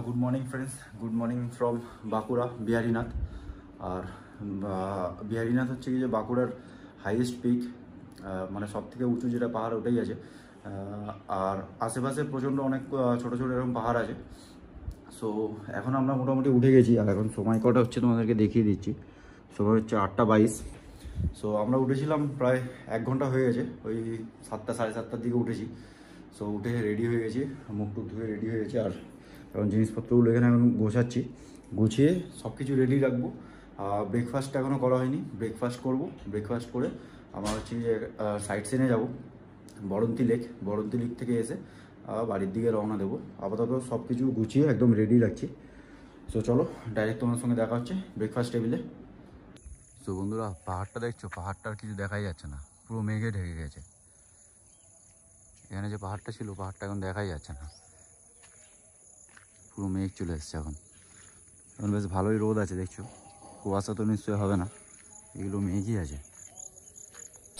Good morning friends, good morning from Bankura Biharinath. আর বিহারীনাথ হচ্ছে কি যে বাঁকুড়ার হাইয়েস্ট পিক, মানে সব থেকে উঁচু যেটা পাহাড় ওটাই আছে। আর আশেপাশে প্রচণ্ড অনেক ছোটো ছোটো এরকম পাহাড় আছে। সো এখন আমরা মোটামুটি উঠে গেছি। আর এখন সময় কটা হচ্ছে তোমাদেরকে দেখিয়ে দিচ্ছি। সময় হচ্ছে 8:22। সো আমরা উঠেছিলাম প্রায় 1 ঘন্টা হয়ে গেছে, ওই 7টা সাড়ে 7টার দিকে উঠেছি। সো উঠে রেডি হয়ে গেছি, মুখ টুক ধুয়ে রেডি হয়ে গেছি। আর কারণ জিনিসপত্রগুলো এখানে এখন গোছাচ্ছি, গুছিয়ে সব কিছু রেডি রাখবো। ব্রেকফাস্ট এখনও করা হয়নি, ব্রেকফাস্ট করব। ব্রেকফাস্ট করে আমরা হচ্ছে যে সাইট সিনে যাবো বরন্তী লেক। বরন্তী লেক থেকে এসে বাড়ির দিকে রওনা দেবো। আপাতত সব কিছু গুছিয়ে একদম রেডি রাখছি। সো চলো ডাইরেক্ট তোমার সঙ্গে দেখা হচ্ছে ব্রেকফাস্ট টেবিলে। তো বন্ধুরা, পাহাড়টা দেখছো? পাহাড়টার কিছু দেখাই যাচ্ছে না, পুরো মেঘে ঢেকে গেছে। এখানে যে পাহাড়টা ছিল, পাহাড়টা এখন দেখাই যাচ্ছে না, পুরো মেঘ চলে এসছে। এখন বেশ ভালোই রোদ আছে দেখছো, কুয়াশা তো নিশ্চয়ই হবে না, এগুলো মেঘই আছে।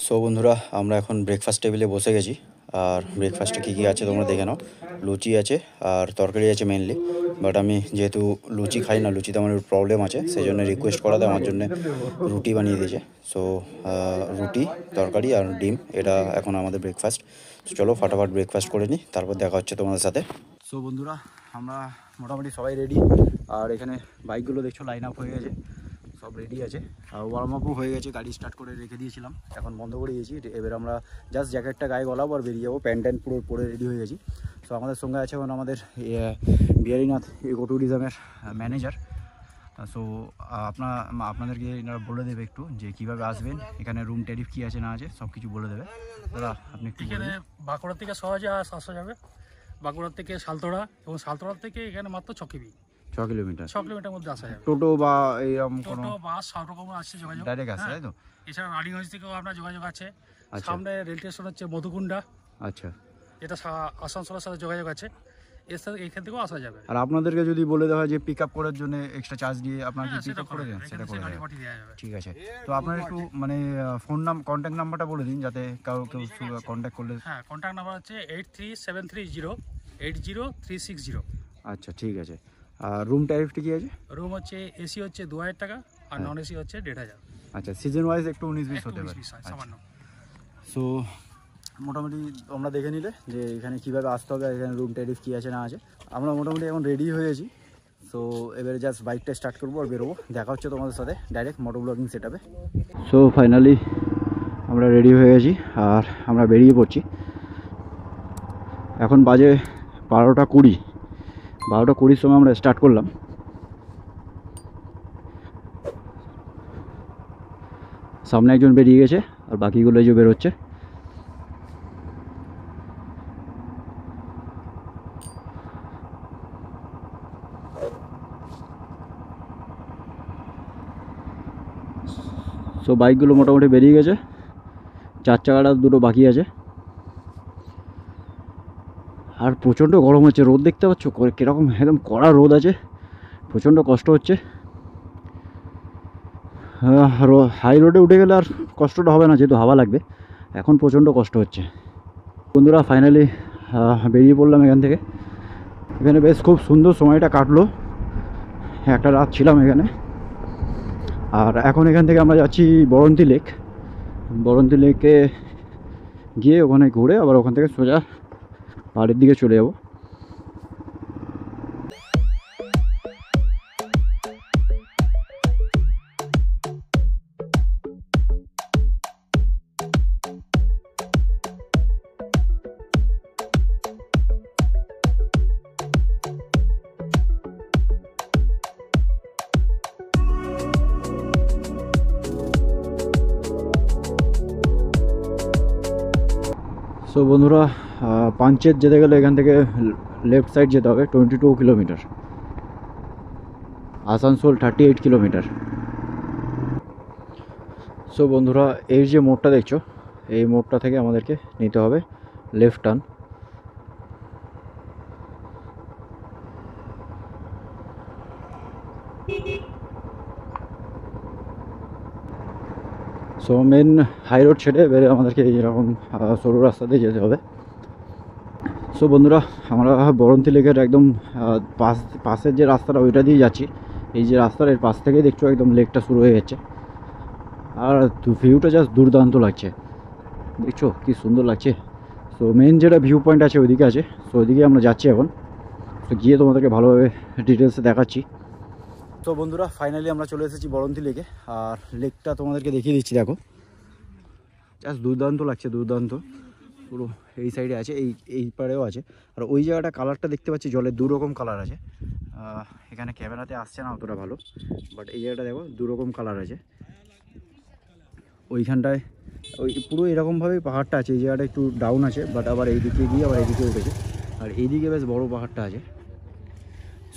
সো বন্ধুরা, আমরা এখন ব্রেকফাস্ট টেবিলে বসে গেছি। আর ব্রেকফাস্টে কী কী আছে তোমরা দেখে নাও। লুচি আছে আর তরকারি আছে মেনলি, বাট আমি যেহেতু লুচি খাই না, লুচিতে আমার প্রবলেম আছে, সেই জন্য রিকোয়েস্ট করাতে আমার জন্য রুটি বানিয়ে দিয়েছে। সো রুটি, তরকারি আর ডিম, এটা এখন আমাদের ব্রেকফাস্ট। চলো ফাটাফাট ব্রেকফাস্ট করে নিই, তারপর দেখা হচ্ছে তোমাদের সাথে। সো বন্ধুরা, আমরা মোটামুটি সবাই রেডি। আর এখানে বাইকগুলো দেখছো লাইন আপ হয়ে গেছে, সব রেডি আছে। আর ওয়ার্ম আপও হয়ে গেছে, গাড়ি স্টার্ট করে রেখে দিয়েছিলাম, এখন বন্ধ করে দিয়েছি। এবার আমরা জাস্ট জ্যাকেটটা গায়ে গলাবো আর বেরিয়ে যাবো। প্যান্ট পুরো পরে রেডি হয়ে গেছি। সো আমাদের সঙ্গে আছে এখন আমাদের বিহারীনাথ ইকো ট্যুরিজমের ম্যানেজার। সো আপনাদেরকে এনারা বলে দেবে একটু যে কীভাবে আসবেন, এখানে রুম ট্যারিফ কী আছে না আছে সব কিছু বলে দেবে। দাদা আপনি একটু এখানে বাঁকুড়া থেকে সহজে আসা যাবে। বাঁকুড়া থেকে সালতোড়া, এবং সালতোড়া থেকে এখানে মাত্র 6 কিলোমিটার 6 কিলোমিটার মধ্যে আসা যাবে। টোটো বা এইরকম কোনো টোটো বাস সব রকম আসছে যোগাযোগ, ডাইরেক্ট আসে, তাই তো? এছাড়া রানিগঞ্জ থেকেও আপনার যোগাযোগ আছে। আচ্ছা। সামনে রেল স্টেশন হচ্ছে মধুকুন্ডা, আচ্ছা। এটা আসানসোলের সাথে যোগাযোগ আছে, এর সাথে এখান থেকেও আসা যাবে। আর আপনাদেরকে যদি বলে দেওয়া হয় যে পিক আপ করার জন্য এক্সট্রা চার্জ দিয়ে আপনাকে পিক আপ করে দেন, সেটা করে দেওয়া যাবে। ঠিক আছে। তো আপনার একটু মানে ফোন কন্ট্যাক্ট নাম্বারটা বলে দিন, যাতে কেউ কন্ট্যাক্ট করলে। হ্যাঁ, কন্ট্যাক্ট নাম্বার হচ্ছে 8373080360। আচ্ছা, ঠিক আছে। আর রুম ট্যারিফটা কি আছে? রুম হচ্ছে এসি হচ্ছে 2000 টাকা আর নন এসি হচ্ছে 1500। আচ্ছা, সিজন ওয়াইজ একটু 19-20 হতে পারে। সামান্য। সো মোটামুটি তোমরা দেখে নিলে যে এখানে কীভাবে আসতে হবে, এখানে রুম ট্যারিফ কী আছে না আছে। আমরা মোটামুটি এখন রেডি হয়ে গেছি। সো এবারে জাস্ট বাইকটা স্টার্ট করবো আর বেরোবো। দেখা হচ্ছে তোমাদের সাথে ডাইরেক্ট মোটো ব্লগিং সেটআপে। সো ফাইনালি আমরা রেডি হয়ে গেছি আর আমরা বেরিয়ে পড়ছি। এখন বাজে 12:20। 12:20 সময় আমরা স্টার্ট করলাম। সামনে একজন বেরিয়ে গেছে আর বাকিগুলো যে বেরোচ্ছে। সো বাইকগুলো মোটামুটি বেরিয়ে গেছে, 4 চাকাটা দুটো বাকি আছে। আর প্রচণ্ড গরম হচ্ছে, রোদ দেখতে পাচ্ছ কীরকম একদম কড়া রোদ আছে, প্রচণ্ড কষ্ট হচ্ছে। হাই রোডে উঠে গেলে আর কষ্টটা হবে না, যেহেতু হাওয়া লাগবে। এখন প্রচণ্ড কষ্ট হচ্ছে। বন্ধুরা ফাইনালি বেরিয়ে পড়লাম এখান থেকে। এখানে বেশ খুব সুন্দর সময়টা কাটলো, একটা রাত ছিলাম এখানে। আর এখন এখান থেকে আমরা যাচ্ছি বরন্তী লেক। বরন্তী লেকে গিয়ে ওখানে ঘুরে আবার ওখান থেকে সোজা বাড়ির দিকে চলে যাব। সো বন্ধুরা, পাঞ্চেত যেতে গেলে এখান থেকে লেফট সাইড যেতে হবে 22 কিলোমিটার। আসানসোল 38 কিলোমিটার। সো বন্ধুরা, এই যে মোড়টা দেখছো, এই মোড়টা থেকে আমাদেরকে নিতে হবে left turn. So main high road ছেড়ে এবারে আমাদেরকে এরকম সরু রাস্তা দিয়ে যেতে হবে। সো বন্ধুরা, আমরা বরন্তী লেকের একদম পাশের যে রাস্তাটা ওইটা দিয়ে যাচ্ছি। এই যে রাস্তার এর পাশ থেকেই দেখছো একদম লেকটা শুরু হয়ে যাচ্ছে, আর ভিউটা জাস্ট দুর্দান্ত লাগছে। দেখছো কি সুন্দর লাগছে। সো মেন যেটা ভিউ পয়েন্ট আছে ওইদিকে আছে, সো ওইদিকে আমরা যাচ্ছি এখন। তো গিয়ে তোমাদেরকে ভালোভাবে ডিটেলসে দেখাচ্ছি। তো বন্ধুরা, ফাইনালি আমরা চলে এসেছি বরন্তী লেকে, আর লেকটা তোমাদেরকে দেখিয়ে দিচ্ছি। দেখো জাস্ট দুর্দান্ত লাগছে, দুর্দান্ত। পুরো এই সাইডে আছে, এই পাড়েও আছে। আর ওই জায়গাটা কালারটা দেখতে পাচ্ছি, জলের দুরকম কালার আছে। এখানে ক্যামেরাতে আসছে না অতটা ভালো, বাট এই জায়গাটা দেখো দুরকম কালার আছে। ওইখানটায় ওই পুরো এরকমভাবেই পাহাড়টা আছে। এই জায়গাটা একটু ডাউন আছে, বাট আবার এইদিকে গিয়ে আবার এইদিকে উঠেছে। আর এইদিকে বেশ বড় পাহাড়টা আছে।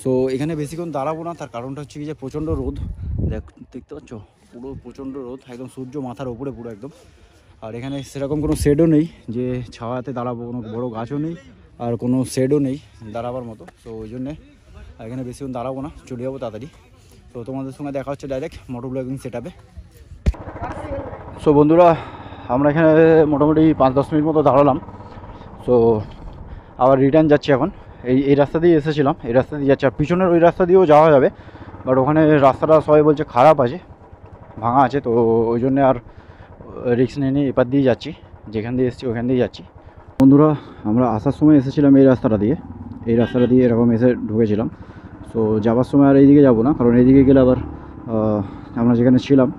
সো এখানে বেশিক্ষণ দাঁড়াবো না, তার কারণটা হচ্ছে কি যে প্রচণ্ড রোদ। দেখতে পাচ্ছ পুরো প্রচণ্ড রোদ, একদম সূর্য মাথার ওপরে পুরো একদম। আর এখানে সেরকম কোনো শেডও নেই যে ছাওয়াতে দাঁড়াবো, কোনো বড় গাছও নেই, আর কোনো শেডও নেই দাঁড়াবার মতো। তো ওই জন্যে এখানে বেশিক্ষণ দাঁড়াবো না, চলে যাবো তাড়াতাড়ি। তো তোমাদের সঙ্গে দেখা হচ্ছে ডাইরেক্ট মোটর ব্লগিং সেটআপে। সো বন্ধুরা, আমরা এখানে মোটামুটি 5-10 মিনিট মতো দাঁড়ালাম। সো আবার রিটার্ন যাচ্ছি এখন। এই রাস্তা দিয়ে এসেছিলাম, এই রাস্তা দিয়ে যাচ্ছি। আর পিছনের ওই রাস্তা দিয়েও যাওয়া যাবে, বাট ওখানে রাস্তাটা সবাই বলছে খারাপ আছে, ভাঙা আছে। তো ওই জন্যে আর রিস্ক নিয়ে এপার দিয়ে যাচ্ছি, যেখান দিয়ে এসেছি ওখান দিয়ে যাচ্ছি। বন্ধুরা, আমরা আসার সময় এসেছিলাম এই রাস্তাটা দিয়ে এরকম এসে ঢুকেছিলাম। সো যাওয়ার সময় আর এইদিকে যাবো না, কারণ এইদিকে গেলে আবার আমরা যেখানে ছিলাম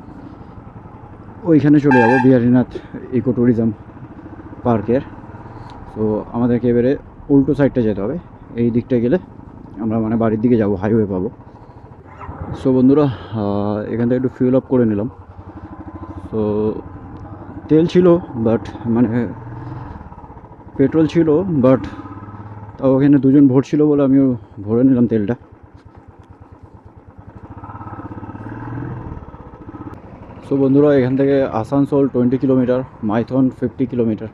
ওইখানে চলে যাবো, বিহারীনাথ ইকো ট্যুরিজম পার্কের। সো আমাদেরকে এবারে উল্টো সাইডটা যেতে হবে। এই দিকটা গেলে আমরা মানে বাড়ির দিকে যাব, হাইওয়ে পাবো। সো বন্ধুরা, এখান থেকে একটু ফিউল আপ করে নিলাম। তো তেল ছিল, বাট মানে পেট্রোল ছিল, বাট তাও ওখানে দুজন ভরছিল বলে আমিও ভরে নিলাম তেলটা। সো বন্ধুরা, এখান থেকে Asansol 20 kilometre, Maithon 50 kilometre,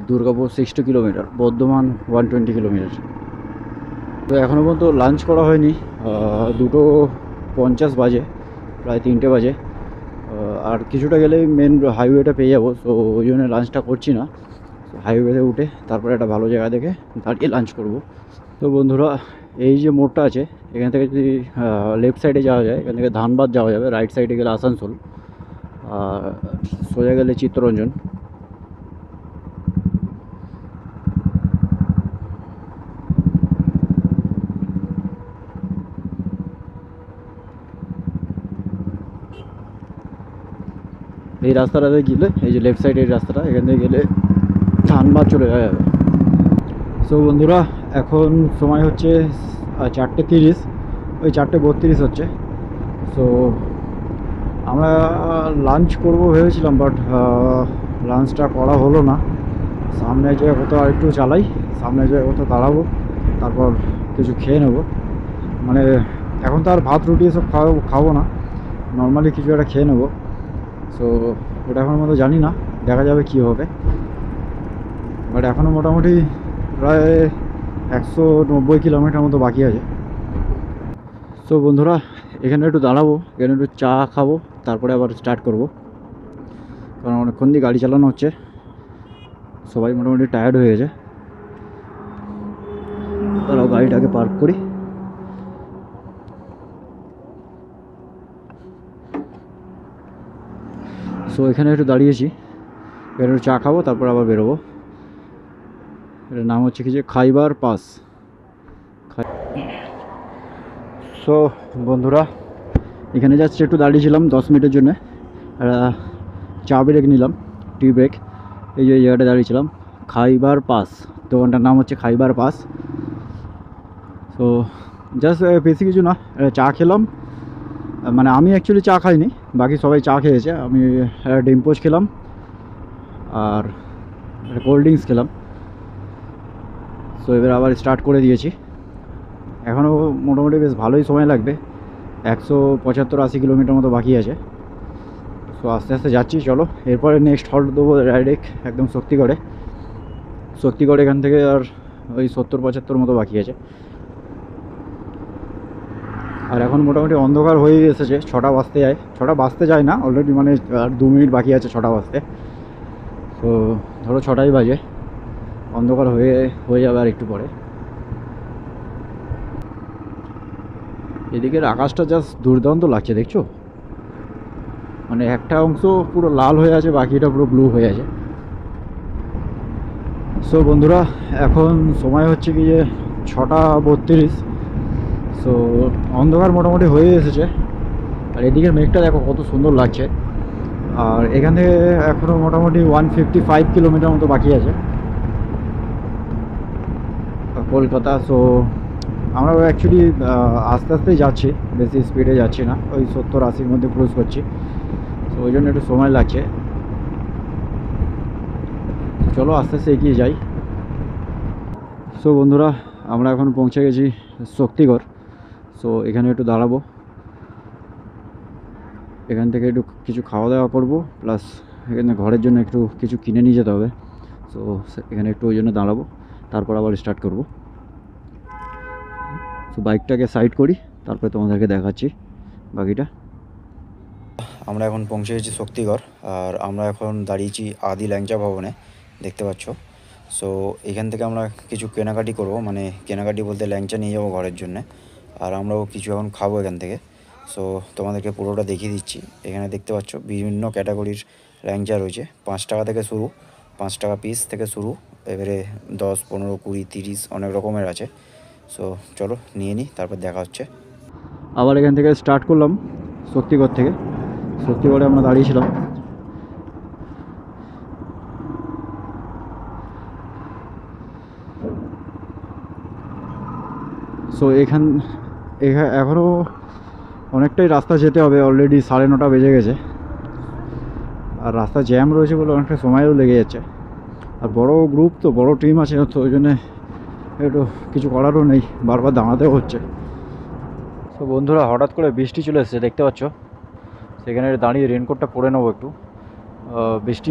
Durgapur 60 kilometre, Bardhaman 120 kilometre. তো এখনও পর্যন্ত লাঞ্চ করা হয়নি, 2:50 বাজে, প্রায় 3টে বাজে। আর কিছুটা গেলেই মেন হাইওয়েটা পেয়ে যাবো। সো ওই জন্য লাঞ্চটা করছি না, হাইওয়েতে উঠে তারপরে একটা ভালো জায়গা দেখে দাঁড়িয়ে লাঞ্চ করব। তো বন্ধুরা, এই যে মোড়টা আছে, এখান থেকে যদি লেফট সাইডে যাওয়া যায়, এখান থেকে ধানবাদ যাওয়া যাবে। রাইট সাইডে গেলে আসানসোল, আর সোজা গেলে চিত্তরঞ্জন। এই রাস্তাটাতে গেলে, এই যে লেফট সাইডের রাস্তাটা, এখান থেকে গেলে ধানবাদ চলে যাওয়া যাবে। সো বন্ধুরা, এখন সময় হচ্ছে 4:30, ওই 4:32 হচ্ছে। সো আমরা লাঞ্চ করব ভেবেছিলাম, বাট লাঞ্চটা করা হলো না। সামনে যে কোথাও আরেকটু চালাই, সামনে যে কোথাও দাঁড়াবো, তারপর কিছু খেয়ে নেব। মানে এখন তো আর ভাত রুটি এসব খাবো না, নর্মালি কিছু একটা খেয়ে নেবো। সো ওটা এখন মতো জানি না, দেখা যাবে কী হবে। বাট এখনও মোটামুটি প্রায় 190 কিলোমিটার মতো বাকি আছে। সো বন্ধুরা, এখানে একটু দাঁড়াবো, এখানে একটু চা খাবো, তারপরে আবার স্টার্ট করব। কারণ অনেকক্ষণ দিয়ে গাড়ি চালানো হচ্ছে, সবাই মোটামুটি টায়ার্ড হয়ে গেছে। তারাও গাড়িটাকে পার্ক করি। সো এখানে একটু দাঁড়িয়েছি, এখানে একটু চা খাবো, তারপর আবার বেরোবো। এটার নাম হচ্ছে কি যে খাইবার পাস। সো বন্ধুরা, এখানে যাচ্ছে একটু দাঁড়িয়েছিলাম 10 মিনিটের জন্য, চা ব্রেক নিলাম, টি ব্রেক। এই যে জায়গাটা দাঁড়িয়েছিলাম, খাইবার পাস, দোকানটার নাম হচ্ছে খাইবার পাস। সো জাস্ট বেশি কিছু না, চা খেলাম। মানে আমি অ্যাকচুয়ালি চা খাইনি, বাকি সবাই চা খেয়েছে। আমি ডিম পোচ খেলাম আর কোল্ড ড্রিঙ্কস খেলাম। সো এবার আবার স্টার্ট করে দিয়েছি। এখনও মোটামুটি বেশ ভালোই সময় লাগবে, 175-80 কিলোমিটার মতো বাকি আছে। সো আস্তে আস্তে যাচ্ছি, চলো। এরপরে নেক্সট হল্ট দেবো ডাইরেক্ট একদম শক্তিগড় এখান থেকে আর ওই 70-75 মতো বাকি আছে। আর এখন মোটামুটি অন্ধকার হয়ে এসেছে, 6টা বাজতে যায় না অলরেডি, মানে আর 2 মিনিট বাকি আছে 6টা বাজতে। তো ধরো 6টাই বাজে। অন্ধকার হয়ে যাবে আর একটু পরে। এদিকের আকাশটা জাস্ট দুর্দান্ত লাগছে, দেখছো? মানে একটা অংশ পুরো লাল হয়ে আছে, বাকিটা পুরো ব্লু হয়ে আছে। সো বন্ধুরা, এখন সময় হচ্ছে কি যে 6:32। সো অন্ধকার মোটামুটি হয়ে এসেছে। আর এদিকের মেঘটা দেখো কত সুন্দর লাগছে। আর এখান থেকে এখনও মোটামুটি 155 কিলোমিটার মতো বাকি আছে কলকাতা। সো আমরা অ্যাকচুয়ালি আস্তে আস্তেই যাচ্ছি, বেশি স্পিডে যাচ্ছি না, ওই 70-80-র মধ্যে ক্রুজ করছি। সো ওই জন্য একটু সময় লাগছে। চলো আস্তে আস্তে এগিয়ে যাই। সো বন্ধুরা, আমরা এখন পৌঁছে গেছি শক্তিগড়। সো এখানে একটু দাঁড়াবো, এখান থেকে একটু কিছু খাওয়া দাওয়া করবো, প্লাস এখানে ঘরের জন্য একটু কিছু কিনে নিয়ে যেতে হবে। সো এখানে একটু ওই জন্য দাঁড়াবো, তারপর আবার স্টার্ট করব। সো বাইকটাকে সাইড করি, তারপরে তোমাদেরকে দেখাচ্ছি বাকিটা। আমরা এখন পৌঁছে গেছি শক্তিগড়, আর আমরা এখন দাঁড়িয়েছি আদি ল্যাংচা ভবনে, দেখতে পাচ্ছ। সো এখান থেকে আমরা কিছু কেনাকাটি করব, মানে কেনাকাটি বলতে ল্যাংচা নিয়ে যাবো ঘরের জন্যে, আর আমরাও কিছু এখন খাবো এখান থেকে। সো তোমাদেরকে পুরোটা দেখিয়ে দিচ্ছি। এখানে দেখতে পাচ্ছ বিভিন্ন ক্যাটাগরির ল্যাংচা রয়েছে, 5 টাকা থেকে শুরু, 5 টাকা পিস থেকে শুরু, এবারে 10, 15, 20, 30 অনেক রকমের আছে। সো চলো নিয়ে নিই, তারপর দেখা হচ্ছে। আবার এখান থেকে স্টার্ট করলাম শক্তিগড় থেকে। শক্তিগড়ে আমরা দাঁড়িয়েছিলাম। সো এখনও অনেকটাই রাস্তা যেতে হবে, অলরেডি 9:30 বেজে গেছে। আর রাস্তা জ্যাম রয়েছে বলে অনেকটা সময়ও লেগে যাচ্ছে। আর বড় গ্রুপ তো, বড় টিম আছে, তো ওই জন্যে একটু কিছু করারও নেই, বারবার দাঁড়াতেও হচ্ছে। তো বন্ধুরা, হঠাৎ করে বৃষ্টি চলে এসেছে, দেখতে পাচ্ছ। সেখানে দাঁড়িয়ে রেনকোটটা পরে নেবো একটু। বৃষ্টি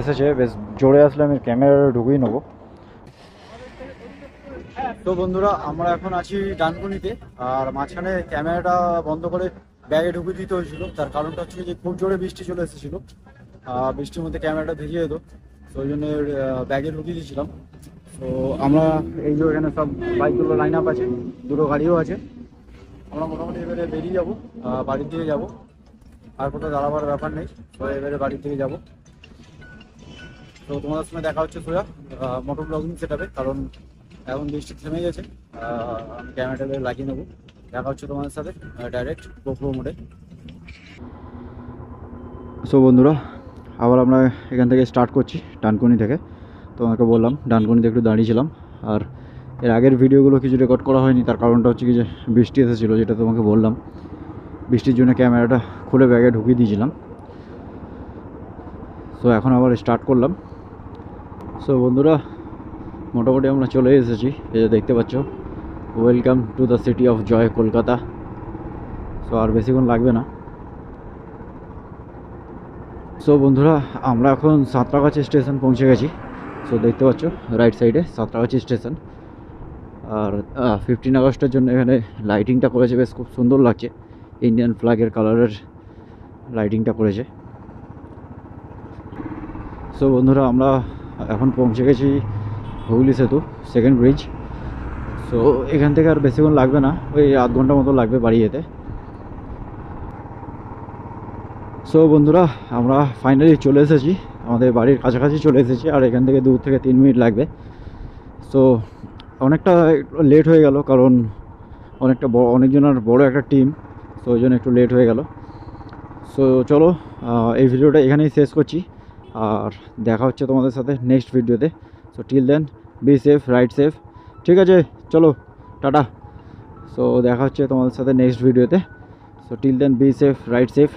এসেছে, বেশ জোরে আসলে আমি ক্যামেরা ঢুকিয়ে নেবো। তো বন্ধুরা, আমরা এখন আছি ডানকুনিতে, আর মাঝখানে ক্যামেরাটা বন্ধ করে ব্যাগে ঢুকিয়ে দিতে হয়েছিল। তার কারণটা হচ্ছে যে খুব জোরে বৃষ্টি চলে এসেছিল, বৃষ্টির মধ্যে ক্যামেরাটা ভিজিয়ে যেত, তো ওই জন্য ব্যাগে ঢুকিয়ে দিয়েছিলাম। তো আমরা এই যে এখানে সব বাইকগুলো লাইন আপ আছে, দুটো গাড়িও আছে। আমরা মোটামুটি এবারে বেরিয়ে যাবো, বাড়ির দিকে যাবো, আর কোথাও দাঁড়াবার ব্যাপার নেই। তো এবারে বাড়ির দিকে যাবো। তো তোমাদের সঙ্গে দেখা হচ্ছে সোজা মোটর ব্লগিং সেটআপে, কারণ এখন বৃষ্টি থেমে গেছে। আমি ক্যামেরাটা লাগিয়ে নেবো, দেখা হচ্ছে তোমাদের সাথে ডাইরেক্ট গোপ্রো মোডে। সো বন্ধুরা, আবার আমরা এখান থেকে স্টার্ট করছি ডানকুনি থেকে। তোমাকে বললাম ডানকুনিতে একটু দাঁড়িয়েছিলাম, আর এর আগের ভিডিওগুলো কিছু রেকর্ড করা হয়নি। তার কারণটা হচ্ছে কি যে বৃষ্টি এসেছিলো, যেটা তোমাকে বললাম। বৃষ্টির জন্য ক্যামেরাটা খুলে ব্যাগে ঢুকিয়ে দিয়েছিলাম। সো এখন আবার স্টার্ট করলাম। সো বন্ধুরা, মোটামুটি আমরা চলে এসেছি, এই যে দেখতে পাচ্ছ, welcome to the city of joy Kolkata. So আর বেশিক্ষণ লাগবে না। সো বন্ধুরা, আমরা এখন সাঁতরাগাছি স্টেশন পৌঁছে গেছি। সো দেখতে পাচ্ছ রাইট সাইডে সাঁতরাগাছি স্টেশন। আর 15 আগস্টের জন্য এখানে লাইটিংটা করেছে, বেশ খুব সুন্দর লাগছে। ইন্ডিয়ান ফ্ল্যাগের কালারের লাইটিংটা করেছে। সো বন্ধুরা, আমরা এখন পৌঁছে গেছি হুগলি সেতু, সেকেন্ড ব্রিজ। সো এখান থেকে আর বেশিক্ষণ লাগবে না, ওই আধ ঘন্টা মতো লাগবে বাড়ি যেতে। সো বন্ধুরা, আমরা ফাইনালি চলে এসেছি, আমাদের বাড়ির কাছাকাছি চলে এসেছি। আর এখান থেকে 2 থেকে 3 মিনিট লাগবে। সো অনেকটা লেট হয়ে গেল, কারণ অনেকজনের বড় একটা টিম, তো ওই জন্য একটু লেট হয়ে গেল। সো চলো, এই ভিডিওটা এখানেই শেষ করছি, আর দেখা হচ্ছে তোমাদের সাথে নেক্সট ভিডিওতে। So till then, be safe, ride safe. ঠিক আছে, চলো টাটা। সো দেখা হচ্ছে তোমাদের সাথে নেক্সট ভিডিওতে। So till then, be safe, ride safe.